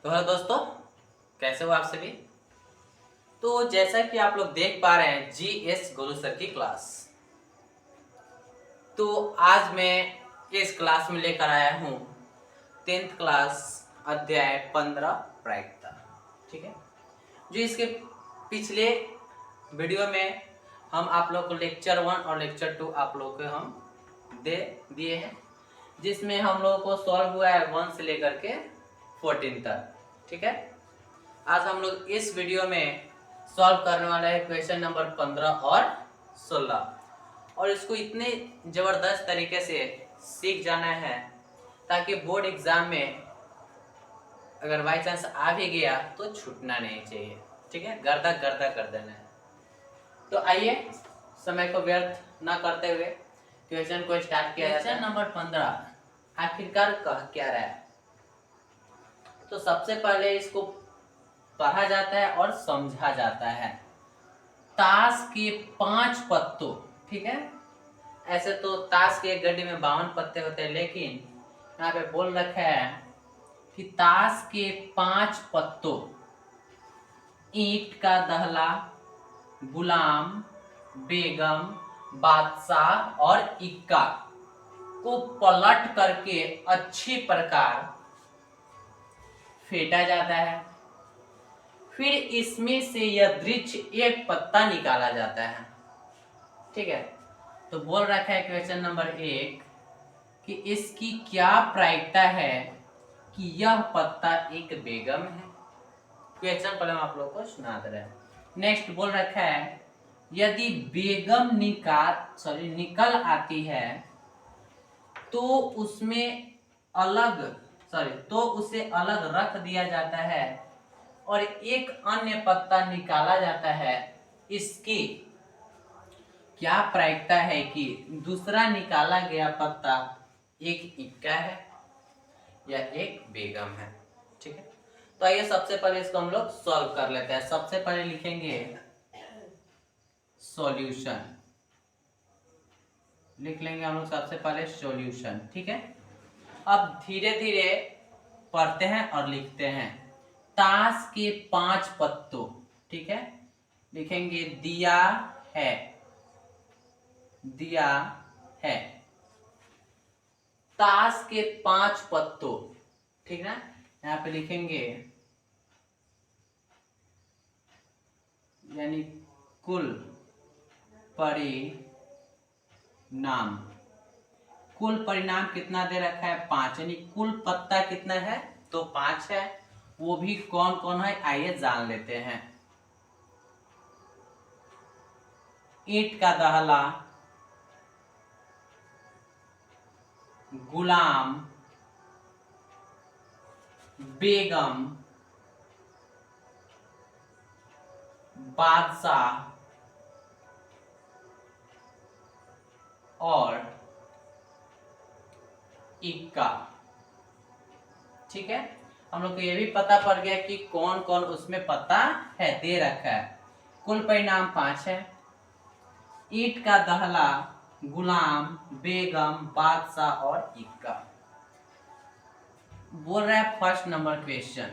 तो हेलो दोस्तों, कैसे हो आप सभी। तो जैसा कि आप लोग देख पा रहे हैं जीएस गोलू सर की क्लास। तो आज मैं इस क्लास में लेकर आया हूँ 10th क्लास अध्याय 15 प्रायिकता। ठीक है, जो इसके पिछले वीडियो में हम आप लोग को लेक्चर 1 और लेक्चर 2 आप लोग को हम दे दिए हैं, जिसमें हम लोगों को सॉल्व हुआ है 1 से लेकर के 14 तक। ठीक है, आज हम लोग इस वीडियो में सॉल्व करने वाला है क्वेश्चन नंबर 15 और 16, और इसको इतने ज़बरदस्त तरीके से सीख जाना है ताकि बोर्ड एग्जाम में अगर बाई चांस आ भी गया तो छूटना नहीं चाहिए। ठीक है, गर्दा गर्दा कर देना है। तो आइए समय को व्यर्थ ना करते हुए क्वेश्चन को स्टार्ट किया जाए। क्वेश्चन नंबर 15 आखिरकार कह क्या रहा है। तो सबसे पहले इसको पढ़ा जाता है और समझा जाता है। ताश के 5 पत्तों, ठीक है, ऐसे तो ताश के एक गड्डी में 52 पत्ते होते हैं, लेकिन यहाँ पे बोल रखा है कि ताश के 5 पत्तों, ईंट का दहला, गुलाम, बेगम, बादशाह और इक्का को पलट करके अच्छी प्रकार फेंटा जाता है। फिर इसमें से यह वृक्ष एक पत्ता निकाला जाता है। ठीक है, तो बोल रखा है क्वेश्चन नंबर 1 कि इसकी क्या प्रायिकता है कि यह पत्ता एक बेगम है। क्वेश्चन पहले हम आप लोगों को सुना दे रहे हैं। नेक्स्ट बोल रखा है यदि बेगम निकल आती है तो उसे अलग रख दिया जाता है और एक अन्य पत्ता निकाला जाता है। इसकी क्या प्रायिकता है कि दूसरा निकाला गया पत्ता एक इक्का है या एक बेगम है। ठीक है, तो आइए सबसे पहले इसको हम लोग सॉल्व कर लेते हैं। सबसे पहले लिखेंगे सॉल्यूशन, लिख लेंगे हम लोग सबसे पहले सॉल्यूशन। ठीक है, अब धीरे धीरे पढ़ते हैं और लिखते हैं। ताश के 5 पत्तों, ठीक है, लिखेंगे दिया है, दिया है। ताश के 5 पत्तों, ठीक ना, यहाँ पे लिखेंगे यानी कुल परिणाम। कुल परिणाम कितना दे रखा है 5, यानी कुल पत्ता कितना है तो 5 है। वो भी कौन कौन है आइए जान लेते हैं। ईंट का दहला, गुलाम, बेगम, बादशाह और इक्का। ठीक है, हम लोग को ये भी पता पड़ गया कि कौन कौन उसमें पत्ता है, दे रखा है। कुल परिणाम 5 है। ईंट का दहला, गुलाम, बेगम, बादशाह और इक्का। बोल रहा है फर्स्ट नंबर क्वेश्चन,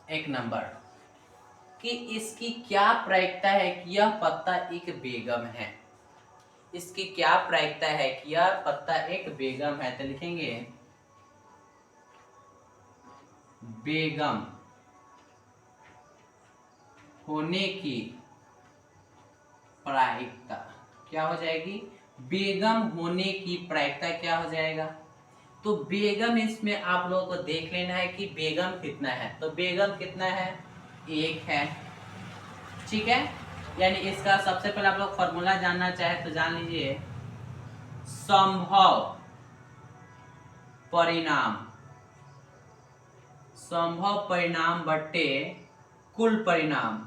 1 नंबर, कि इसकी क्या प्रायिकता है कि यह पत्ता एक बेगम है। इसकी क्या प्रायिकता है कि यह पत्ता एक बेगम है। तो लिखेंगे बेगम होने की प्रायिकता क्या हो जाएगी, बेगम होने की प्रायिकता क्या हो जाएगा। तो बेगम इसमें आप लोगों को देख लेना है कि बेगम कितना है। तो बेगम कितना है, 1 है। ठीक है, यानी इसका सबसे पहले आप लोग फॉर्मूला जानना चाहे तो जान लीजिए, संभव परिणाम, संभव परिणाम बट्टे कुल परिणाम,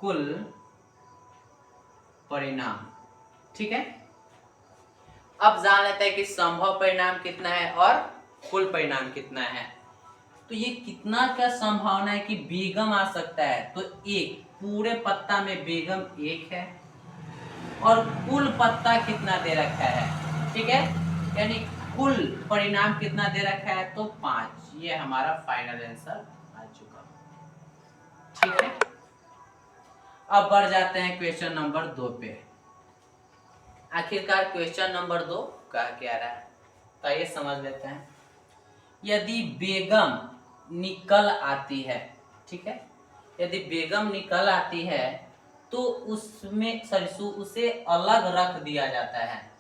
कुल परिणाम। ठीक है, अब जान लेते हैं कि संभव परिणाम कितना है और कुल परिणाम कितना है। तो ये कितना क्या संभावना है कि बेगम आ सकता है, तो 1, पूरे पत्ता में बेगम 1 है और कुल पत्ता कितना दे रखा है। ठीक है, यानी कुल परिणाम कितना दे रखा है, तो 5। ये हमारा फाइनल आंसर आ चुका। ठीक है, अब बढ़ जाते हैं क्वेश्चन नंबर 2 पे। आखिरकार क्वेश्चन नंबर 2 कह क्या रहा है, तो ये समझ लेते हैं। यदि बेगम निकल आती है, ठीक है, यदि बेगम निकल आती है तो उसमें उसे अलग रख दिया जाता है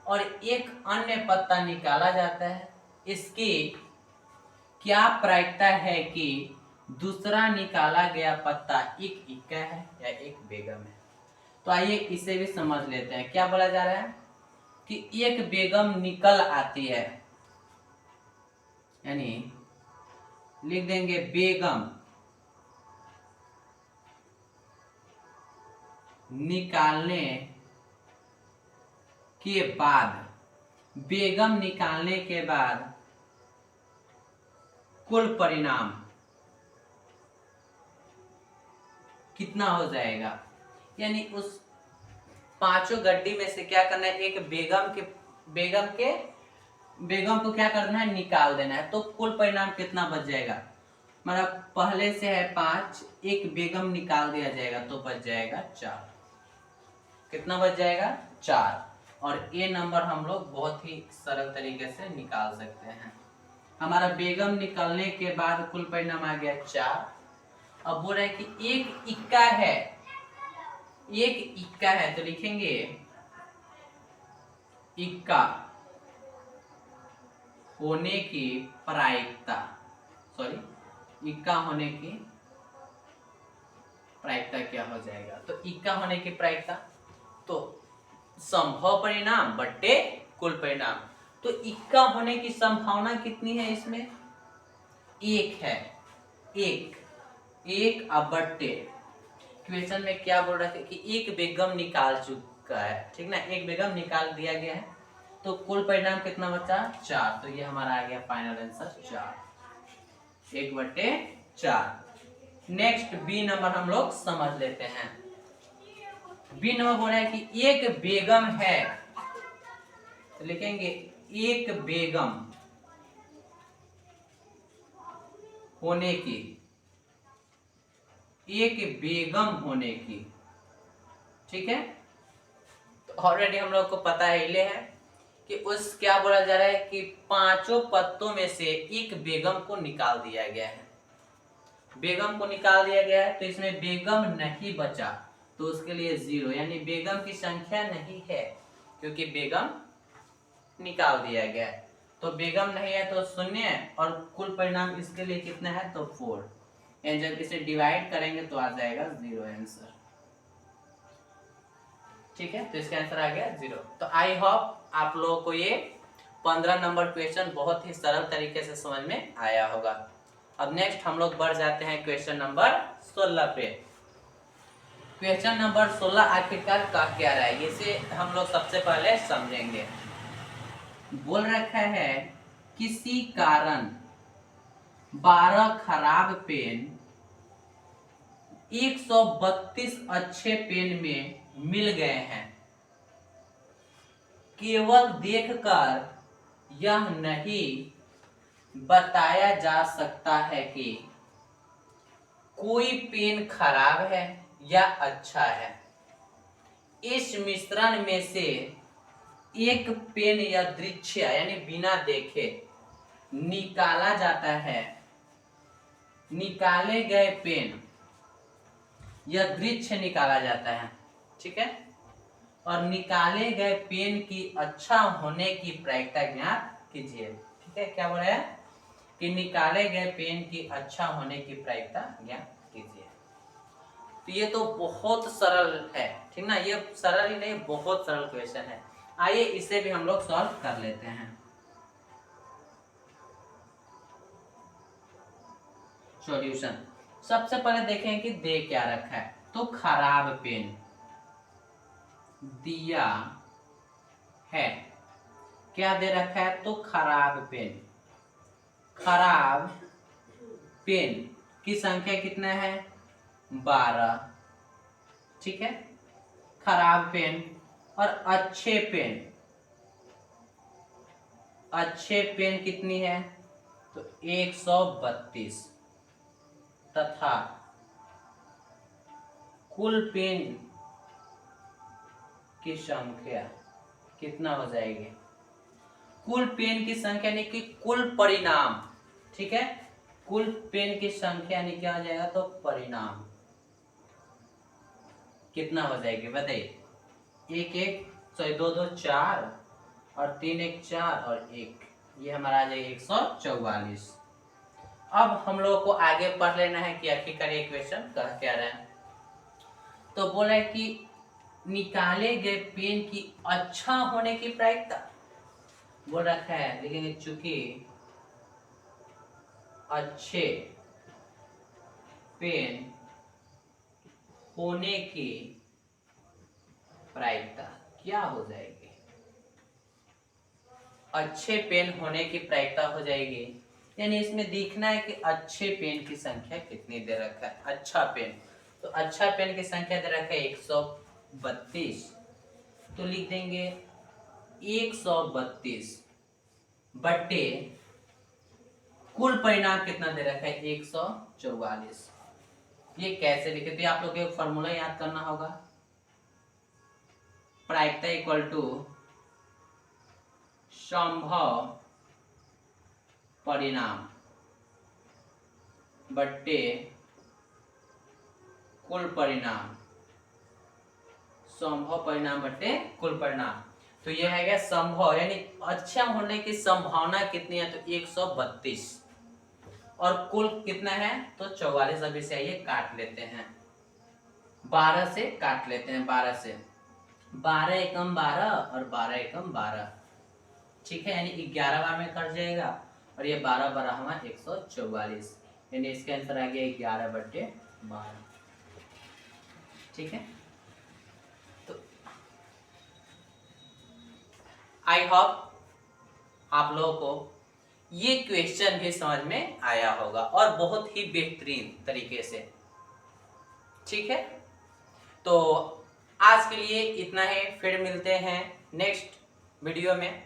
और एक अन्य पत्ता निकाला जाता है। इसकी क्या प्रायिकता है कि दूसरा निकाला गया पत्ता एक इक्का है या एक बेगम है। तो आइए इसे भी समझ लेते हैं। क्या बोला जा रहा है कि एक बेगम निकल आती है, यानी लिख देंगे बेगम निकालने के बाद, बेगम निकालने के बाद कुल परिणाम कितना हो जाएगा, यानी उस पांचों गड्डी में से क्या करना है, एक बेगम को क्या करना है, निकाल देना है। तो कुल परिणाम कितना बच जाएगा, मतलब पहले से है 5, एक बेगम निकाल दिया जाएगा तो बच जाएगा 4। कितना बच जाएगा, 4। और ये नंबर हम लोग बहुत ही सरल तरीके से निकाल सकते हैं। हमारा बेगम निकलने के बाद कुल परिणाम आ गया 4। अब बोल रहे हैं कि एक इक्का है, एक इक्का है, तो लिखेंगे इक्का होने की प्रायिकता, इक्का होने की प्रायिकता क्या हो जाएगा, तो इक्का होने की प्रायिकता तो संभव परिणाम बट्टे कुल परिणाम। तो इक्का होने की संभावना कितनी है, इसमें 1 है, एक अब बट्टे क्वेश्चन में क्या बोल रहा है कि एक बेगम निकाल चुका है, ठीक ना, एक बेगम निकाल दिया गया है, तो कुल परिणाम कितना बचा, 4। तो ये हमारा आ गया final answer 4, 1/4। Next B number हम लोग समझ लेते हैं। बी नंबर बोल रहा है कि एक बेगम है, तो लिखेंगे एक बेगम होने की, एक बेगम होने की, ठीक है। तो ऑलरेडी हम लोग को पता है कि उस क्या बोला जा रहा है कि पांचों पत्तों में से एक बेगम को निकाल दिया गया है, बेगम को निकाल दिया गया है, तो इसमें बेगम नहीं बचा, तो उसके लिए 0, यानी बेगम की संख्या नहीं है क्योंकि बेगम निकाल दिया गया है। तो बेगम नहीं है तो 0 और कुल परिणाम इसके लिए कितना है, तो 4, यानी जब इसे डिवाइड करेंगे तो आ जाएगा 0 आंसर। ठीक है, तो इसका आंसर आ गया 0। तो आई होप आप लोगों को ये 15 नंबर क्वेश्चन बहुत ही सरल तरीके से समझ में आया होगा। अब नेक्स्ट हम लोग बढ़ जाते हैं क्वेश्चन नंबर 16 पे। क्वेश्चन नंबर 16 आखिरकार कह क्या रहा है, इसे हम लोग सबसे पहले समझेंगे। बोल रखा है किसी कारण 12 खराब पेन 132 अच्छे पेन में मिल गए हैं। केवल देखकर यह नहीं बताया जा सकता है कि कोई पेन खराब है या अच्छा है। इस मिश्रण में से एक पेन या दृश्य यानी बिना देखे निकाला जाता है। निकाले गए पेन या दृश्य निकाला जाता है, ठीक है, और निकाले गए पेन की अच्छा होने की प्रायिकता ज्ञात कीजिए। ठीक है, क्या बोला है कि निकाले गए पेन की अच्छा होने की प्रायिकता ज्ञात कीजिए। तो ये तो बहुत सरल है, ठीक ना, ये सरल ही नहीं बहुत सरल क्वेश्चन है। आइए इसे भी हम लोग सॉल्व कर लेते हैं। सॉल्यूशन सबसे पहले देखें कि दे क्या रखा है, तो खराब पेन दिया है। क्या दे रखा है, तो खराब पेन। खराब पेन की संख्या कितना है, 12, ठीक है, खराब पेन। और अच्छे पेन, अच्छे पेन कितनी है, तो 132 तथा कुल पेन की संख्या कितना हो जाएगी, कुल पेन की संख्या यानी कि कुल परिणाम, ठीक है, कुल पेन की संख्या यानी क्या हो जाएगा, तो परिणाम कितना हो जाएगी बताइए। एक एक सॉरी दो दो चार और तीन एक चार और एक, ये हमारा आ जाएगा 144। अब हम लोगों को आगे पढ़ लेना है कि आखिरकार ये क्वेश्चन कह क्या रहा है। तो बोला है कि निकाले गए पेन की अच्छा होने की प्रायिकता बोल रखा है, लिखेंगे चूंकि अच्छे पेन होने की प्रायिकता क्या हो जाएगी, अच्छे पेन होने की प्रायिकता हो जाएगी, यानी इसमें देखना है कि अच्छे पेन की संख्या कितनी दे रखा है। अच्छा पेन, तो अच्छा पेन की संख्या दे रखा है 132, तो लिख देंगे 132 बट्टे कुल परिणाम कितना दे रखा है 144। ये कैसे लिखे, तो आप लोग को फॉर्मूला याद करना होगा, प्रायिकता इक्वल टू संभव परिणाम बट्टे कुल परिणाम, संभव परिणाम बट्टे कुल परिणाम। तो यह है क्या, संभव यानी अच्छा होने की संभावना कितनी है, तो 132 और कुल कितना है, तो 44। अभी से आइए काट लेते हैं, 12 से काट लेते हैं, 12 से 12 एकम 12 और 12 एकम 12, ठीक है, यानी 11 बार में कट जाएगा और ये 12 12 हमारा 144, यानी इसका आंसर आ गया 11/12, ठीक है। तो आई होप आप लोगों को ये क्वेश्चन भी समझ में आया होगा और बहुत ही बेहतरीन तरीके से, ठीक है। तो आज के लिए इतना ही, फिर मिलते हैं नेक्स्ट वीडियो में।